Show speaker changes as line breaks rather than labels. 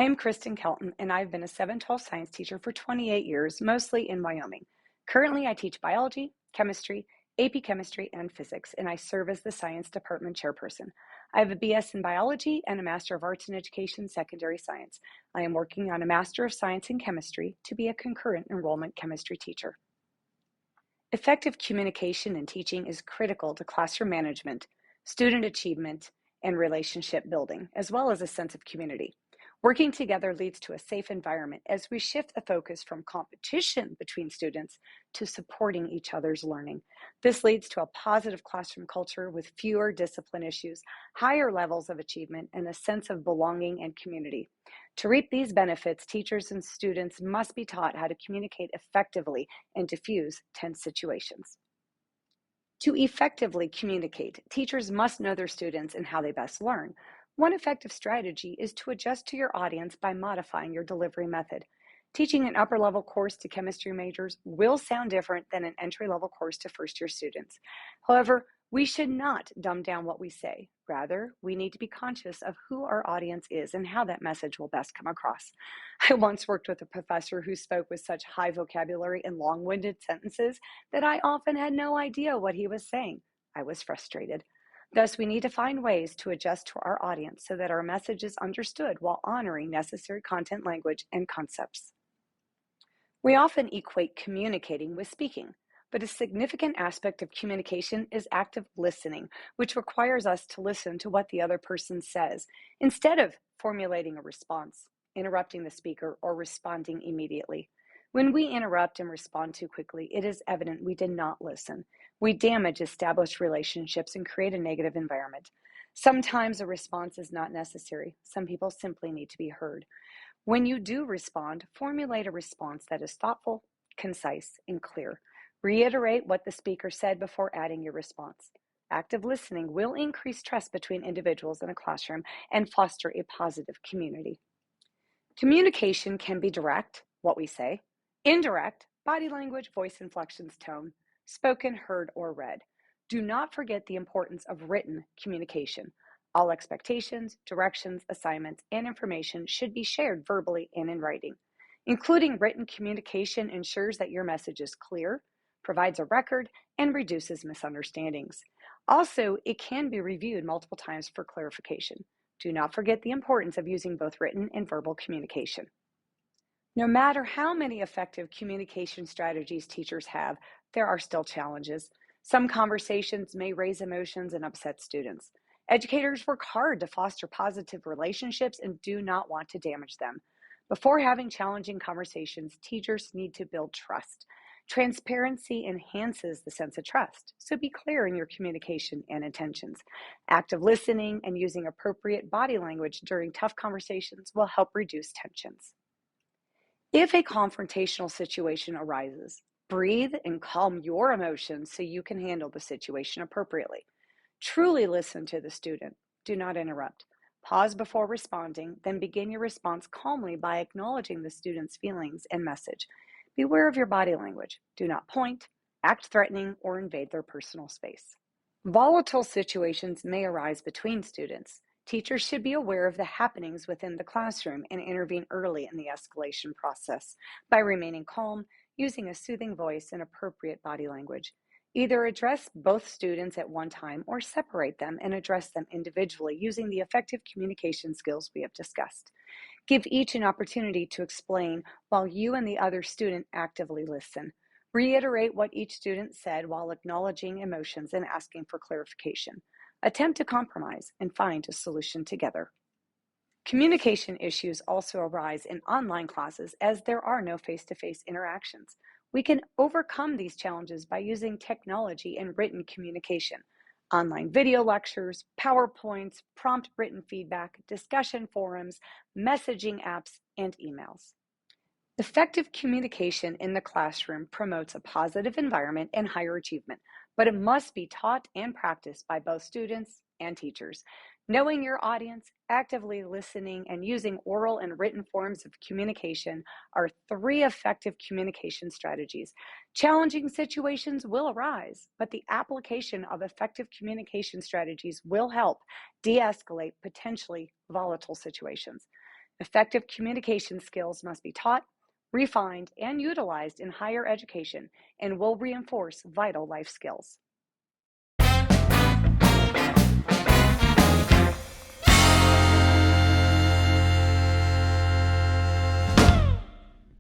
I am Kristen Kelton, and I've been a 712 science teacher for 28 years, mostly in Wyoming. Currently, I teach biology, chemistry, AP chemistry, and physics, and I serve as the science department chairperson. I have a BS in biology and a Master of Arts in Education, Secondary Science. I am working on a Master of Science in Chemistry to be a concurrent enrollment chemistry teacher. Effective communication in teaching is critical to classroom management, student achievement, and relationship building, as well as a sense of community. Working together leads to a safe environment as we shift the focus from competition between students to supporting each other's learning. This leads to a positive classroom culture with fewer discipline issues, higher levels of achievement, and a sense of belonging and community. To reap these benefits, teachers and students must be taught how to communicate effectively and diffuse tense situations. To effectively communicate, teachers must know their students and how they best learn. One effective strategy is to adjust to your audience by modifying your delivery method. Teaching an upper level course to chemistry majors will sound different than an entry level course to first year students. However, we should not dumb down what we say. Rather, we need to be conscious of who our audience is and how that message will best come across. I once worked with a professor who spoke with such high vocabulary and long winded sentences that I often had no idea what he was saying. I was frustrated. Thus, we need to find ways to adjust to our audience so that our message is understood while honoring necessary content, language, and concepts. We often equate communicating with speaking, but a significant aspect of communication is active listening, which requires us to listen to what the other person says instead of formulating a response, interrupting the speaker, or responding immediately. When we interrupt and respond too quickly, it is evident we did not listen. We damage established relationships and create a negative environment. Sometimes a response is not necessary. Some people simply need to be heard. When you do respond, formulate a response that is thoughtful, concise, and clear. Reiterate what the speaker said before adding your response. Active listening will increase trust between individuals in a classroom and foster a positive community. Communication can be direct, what we say, indirect, body language, voice inflections, tone, spoken, heard, or read. Do not forget the importance of written communication. All expectations, directions, assignments, and information should be shared verbally and in writing. Including written communication ensures that your message is clear, provides a record, and reduces misunderstandings. Also, it can be reviewed multiple times for clarification. Do not forget the importance of using both written and verbal communication. No matter how many effective communication strategies teachers have, there are still challenges. Some conversations may raise emotions and upset students. Educators work hard to foster positive relationships and do not want to damage them. Before having challenging conversations, teachers need to build trust. Transparency enhances the sense of trust, so be clear in your communication and intentions. Active listening and using appropriate body language during tough conversations will help reduce tensions. If a confrontational situation arises, breathe and calm your emotions so you can handle the situation appropriately. Truly listen to the student. Do not interrupt. Pause before responding, then begin your response calmly by acknowledging the student's feelings and message. Beware of your body language. Do not point, act threatening, or invade their personal space. Volatile situations may arise between students. Teachers should be aware of the happenings within the classroom and intervene early in the escalation process by remaining calm, using a soothing voice and appropriate body language. Either address both students at one time or separate them and address them individually using the effective communication skills we have discussed. Give each an opportunity to explain while you and the other student actively listen. Reiterate what each student said while acknowledging emotions and asking for clarification. Attempt to compromise and find a solution together. Communication issues also arise in online classes as there are no face-to-face interactions. We can overcome these challenges by using technology and written communication. Online video lectures, PowerPoints, prompt written feedback, discussion forums, messaging apps, and emails. Effective communication in the classroom promotes a positive environment and higher achievement, but it must be taught and practiced by both students and teachers. Knowing your audience, actively listening, and using oral and written forms of communication are 3 effective communication strategies. Challenging situations will arise, but the application of effective communication strategies will help de-escalate potentially volatile situations. Effective communication skills must be taught, refined, and utilized in higher education and will reinforce vital life skills.